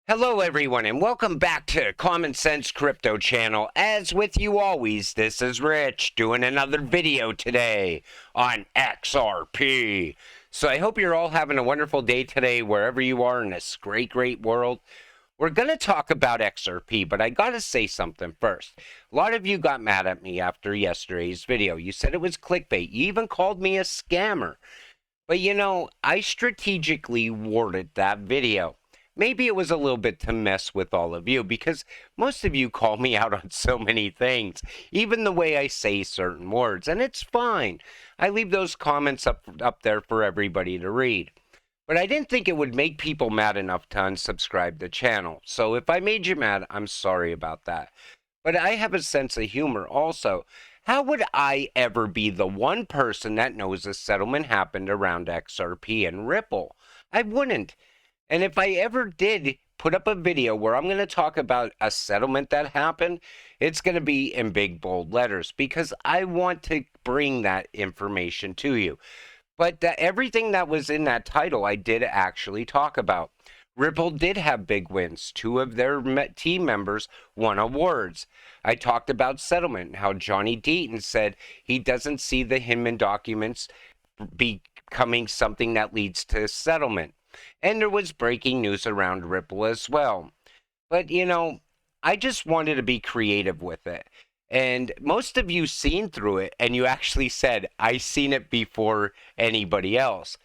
Hello everyone and welcome back to Common Sense Crypto channel. As with you always, this is Rich doing another video today on XRP. So I hope you're all having a wonderful day today wherever you are in this great world. We're going to talk about XRP, but I got to say something first. A lot of you got mad at me after yesterday's video. You said it was clickbait. You even called me a scammer. But I strategically worded that video. Maybe it was a little bit to mess with all of you because most of you call me out on so many things, even the way I say certain words, and it's fine. I leave those comments up there for everybody to read. But I didn't think it would make people mad enough to unsubscribe the channel. So if I made you mad, I'm sorry about that. But I have a sense of humor also. How would I ever be the one person that knows a settlement happened around XRP and Ripple? I wouldn't. And if I ever did put up a video where I'm going to talk about a settlement that happened, it's going to be in big bold letters because I want to bring that information to you. But everything that was in that title, I did actually talk about. Ripple did have big wins. 2 of their team members won awards. I talked about settlement, how Johnny Deaton said he doesn't see the Hinman documents becoming something that leads to settlement. And there was breaking news around Ripple as well. But, I just wanted to be creative with it. And most of you seen through it, and you actually said, I seen it before anybody else.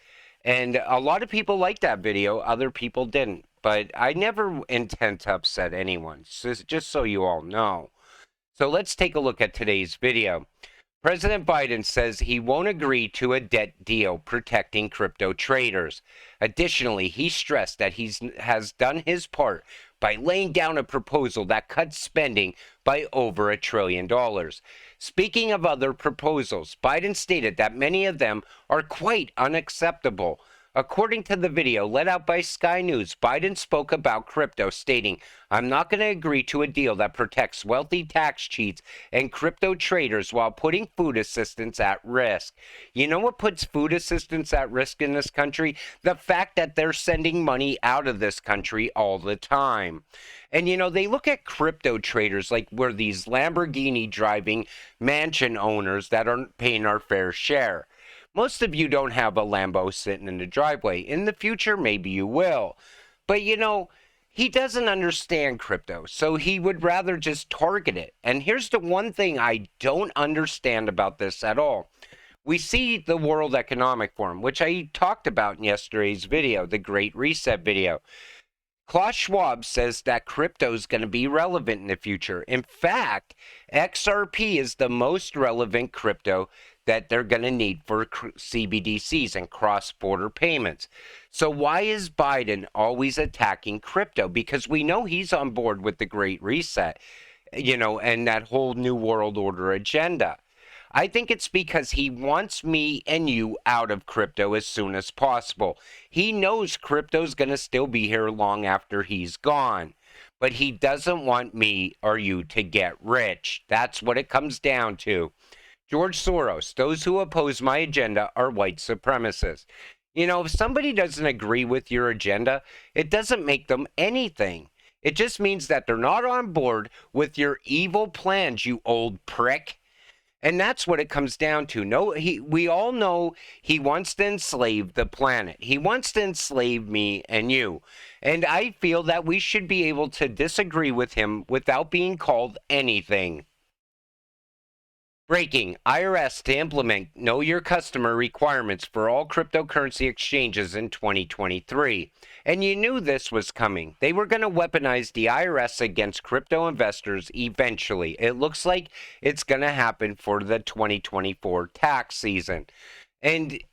And a lot of people liked that video, other people didn't. But I never intend to upset anyone, just so you all know. So let's take a look at today's video. President Biden says he won't agree to a debt deal protecting crypto traders. Additionally, he stressed that he has done his part by laying down a proposal that cuts spending by over $1 trillion. Speaking of other proposals, Biden stated that many of them are quite unacceptable. According to the video let out by Sky News, Biden spoke about crypto, stating, I'm not going to agree to a deal that protects wealthy tax cheats and crypto traders while putting food assistance at risk. You know what puts food assistance at risk in this country? The fact that they're sending money out of this country all the time. And they look at crypto traders like we're these Lamborghini driving mansion owners that aren't paying our fair share. Most of you don't have a Lambo sitting in the driveway. In the future, maybe you will. But he doesn't understand crypto, so he would rather just target it. And here's the one thing I don't understand about this at all. We see the World Economic Forum, which I talked about in yesterday's video, the Great Reset video. Klaus Schwab says that crypto is going to be relevant in the future. In fact, XRP is the most relevant crypto that they're going to need for CBDCs and cross-border payments. So why is Biden always attacking crypto? Because we know he's on board with the Great Reset, and that whole New World Order agenda. I think it's because he wants me and you out of crypto as soon as possible. He knows crypto's going to still be here long after he's gone. But he doesn't want me or you to get rich. That's what it comes down to. George Soros, those who oppose my agenda are white supremacists. If somebody doesn't agree with your agenda, it doesn't make them anything. It just means that they're not on board with your evil plans, you old prick. And that's what it comes down to. We all know he wants to enslave the planet. He wants to enslave me and you. And I feel that we should be able to disagree with him without being called anything. Breaking, IRS to implement Know Your Customer requirements for all cryptocurrency exchanges in 2023. And you knew this was coming. They were going to weaponize the IRS against crypto investors eventually. It looks like it's going to happen for the 2024 tax season. And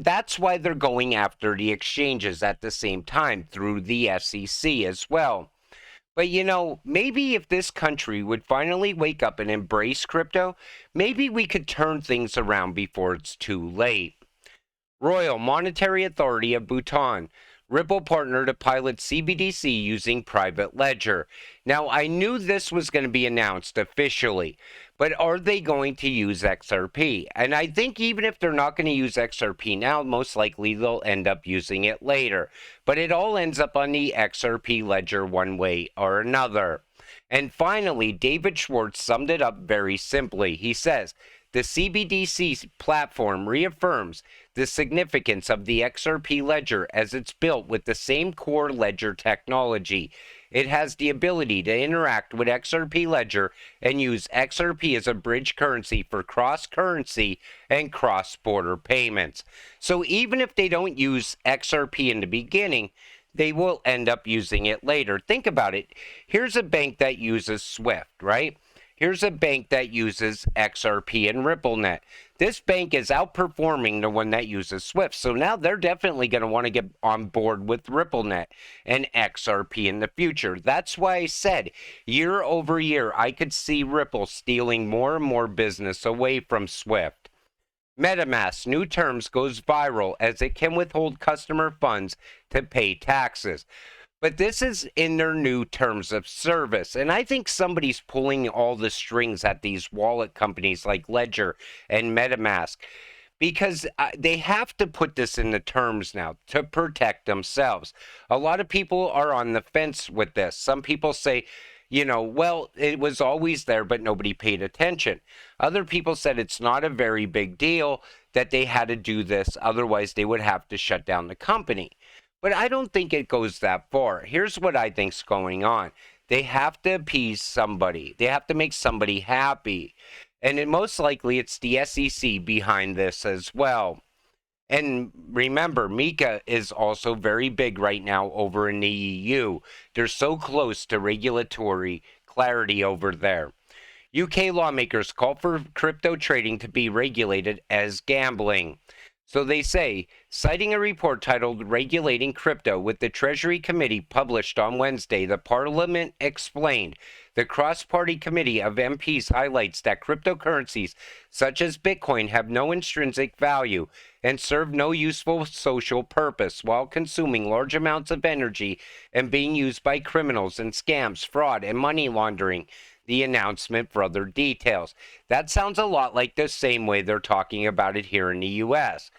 that's why they're going after the exchanges at the same time through the SEC as well. But maybe if this country would finally wake up and embrace crypto, maybe we could turn things around before it's too late. Royal Monetary Authority of Bhutan. Ripple partner to pilot CBDC using private ledger. Now, I knew this was going to be announced officially, But are they going to use XRP? And I think even if they're not going to use XRP now, most likely they'll end up using it later. But it all ends up on the XRP ledger one way or another. And finally, David Schwartz summed it up very simply. He says, the CBDC platform reaffirms the significance of the XRP ledger as it's built with the same core ledger technology. It has the ability to interact with XRP ledger and use XRP as a bridge currency for cross-currency and cross-border payments. So even if they don't use XRP in the beginning, they will end up using it later. Think about it. Here's a bank that uses SWIFT, right? Here's a bank that uses XRP and RippleNet. This bank is outperforming the one that uses SWIFT. So now they're definitely going to want to get on board with RippleNet and XRP in the future. That's why I said year over year, I could see Ripple stealing more and more business away from SWIFT. MetaMask new terms goes viral as it can withhold customer funds to pay taxes. But this is in their new terms of service. And I think somebody's pulling all the strings at these wallet companies like Ledger and MetaMask because they have to put this in the terms now to protect themselves. A lot of people are on the fence with this. Some people say, well, it was always there, but nobody paid attention. Other people said it's not a very big deal that they had to do this. Otherwise, they would have to shut down the company. But I don't think it goes that far. Here's what I think's going on. They have to appease somebody. They have to make somebody happy. And most likely it's the SEC behind this as well. And remember, MiCA is also very big right now over in the EU. They're so close to regulatory clarity over there. UK lawmakers call for crypto trading to be regulated as gambling. So they say, citing a report titled Regulating Crypto with the Treasury Committee published on Wednesday, the Parliament explained the cross-party committee of MPs highlights that cryptocurrencies such as Bitcoin have no intrinsic value and serve no useful social purpose while consuming large amounts of energy and being used by criminals in scams, fraud, and money laundering. The announcement for other details. That sounds a lot like the same way they're talking about it here in the U.S.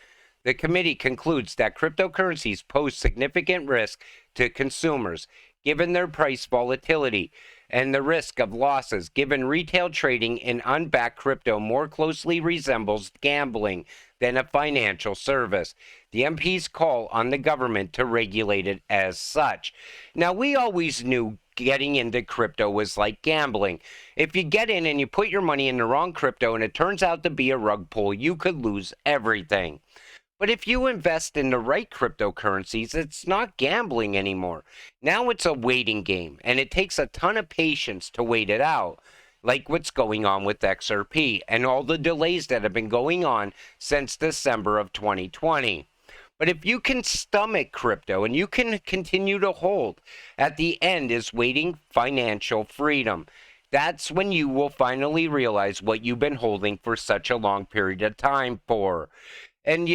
The committee concludes that cryptocurrencies pose significant risk to consumers, given their price volatility, and the risk of losses, given retail trading in unbacked crypto more closely resembles gambling than a financial service. The MPs call on the government to regulate it as such. Now, we always knew getting into crypto was like gambling. If you get in and you put your money in the wrong crypto and it turns out to be a rug pull, you could lose everything. But if you invest in the right cryptocurrencies, it's not gambling anymore. Now it's a waiting game, and it takes a ton of patience to wait it out, like what's going on with XRP and all the delays that have been going on since December of 2020. But if you can stomach crypto and you can continue to hold, at the end is waiting financial freedom. That's when you will finally realize what you've been holding for such a long period of time for. And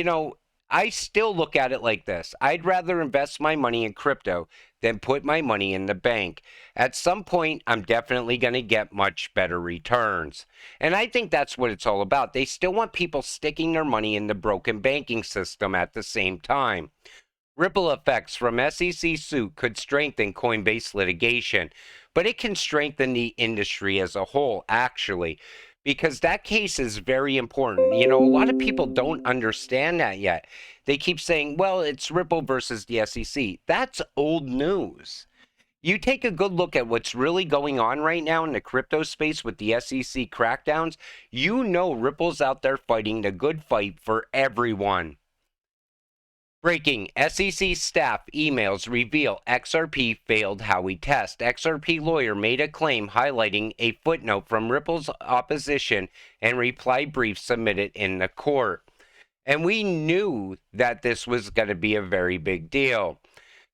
I still look at it like this. I'd rather invest my money in crypto than put my money in the bank. At some point, I'm definitely going to get much better returns. And I think that's what it's all about. They still want people sticking their money in the broken banking system at the same time. Ripple effects from SEC suit could strengthen Coinbase litigation, but it can strengthen the industry as a whole, actually, because that case is very important. A lot of people don't understand that yet. They keep saying, well, it's Ripple versus the SEC. That's old news. You take a good look at what's really going on right now in the crypto space with the SEC crackdowns, Ripple's out there fighting the good fight for everyone. Breaking, SEC staff emails reveal XRP failed Howey test. XRP lawyer made a claim highlighting a footnote from Ripple's opposition and reply brief submitted in the court. And we knew that this was going to be a very big deal.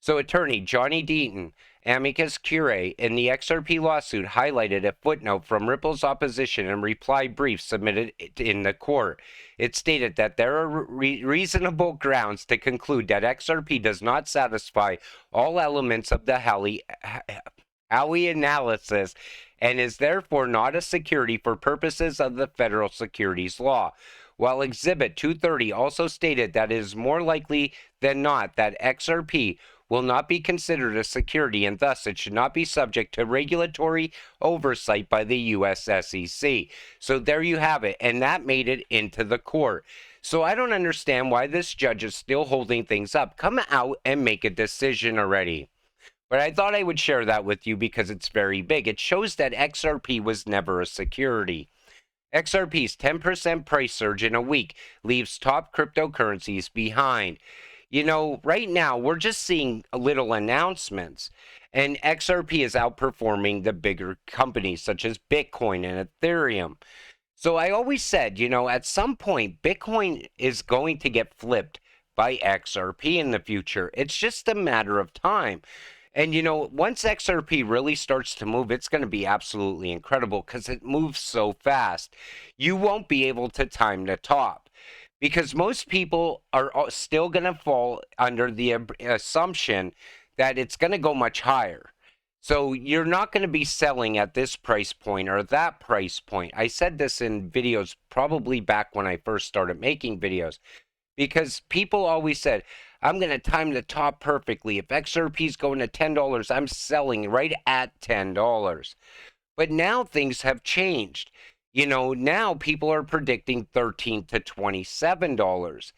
So attorney Johnny Deaton, amicus curiae, in the XRP lawsuit highlighted a footnote from Ripple's opposition and reply brief submitted in the court. It stated that there are reasonable grounds to conclude that XRP does not satisfy all elements of the Howey analysis, and is therefore not a security for purposes of the federal securities law. While Exhibit 230 also stated that it is more likely than not that XRP will not be considered a security and thus it should not be subject to regulatory oversight by the US SEC. So there you have it, and that made it into the court. So I don't understand why this judge is still holding things up. Come out and make a decision already. But I thought I would share that with you because it's very big. It shows that XRP was never a security. XRP's 10% price surge in a week leaves top cryptocurrencies behind. You know, right now we're just seeing little announcements, and XRP is outperforming the bigger companies such as Bitcoin and Ethereum. So I always said, you know, at some point, Bitcoin is going to get flipped by XRP in the future. It's just a matter of time. And, you know, once XRP really starts to move, it's going to be absolutely incredible because it moves so fast. You won't be able to time the top because most people are still going to fall under the assumption that it's going to go much higher. So you're not going to be selling at this price point or that price point. I said this in videos probably back when I first started making videos because people always said, I'm going to time the top perfectly. If XRP is going to $10, I'm selling right at $10. But now things have changed. You know, now people are predicting $13 to $27.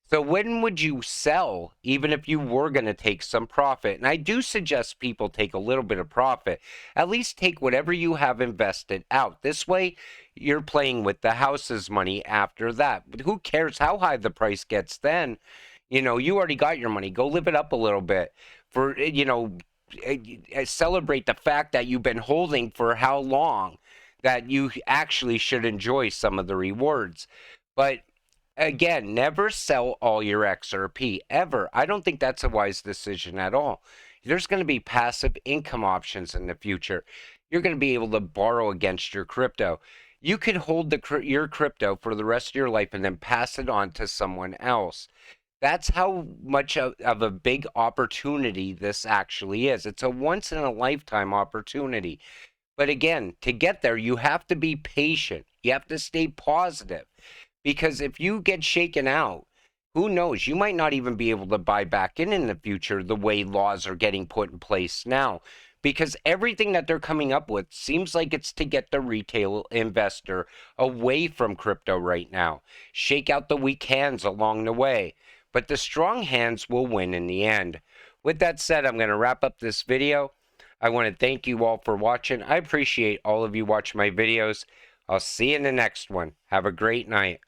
So when would you sell, even if you were going to take some profit? And I do suggest people take a little bit of profit. At least take whatever you have invested out. This way, you're playing with the house's money after that. But who cares how high the price gets then? You know, you already got your money. Go live it up a little bit. For, you know, celebrate the fact that you've been holding for how long, that you actually should enjoy some of the rewards. But again, never sell all your XRP, ever. I don't think that's a wise decision at all. There's going to be passive income options in the future. You're going to be able to borrow against your crypto. You could hold your crypto for the rest of your life and then pass it on to someone else. That's how much of a big opportunity this actually is. It's a once in a lifetime opportunity. But again, to get there, you have to be patient. You have to stay positive. Because if you get shaken out, who knows? You might not even be able to buy back in the future the way laws are getting put in place now. Because everything that they're coming up with seems like it's to get the retail investor away from crypto right now. Shake out the weak hands along the way. But the strong hands will win in the end. With that said, I'm going to wrap up this video. I want to thank you all for watching. I appreciate all of you watching my videos. I'll see you in the next one. Have a great night.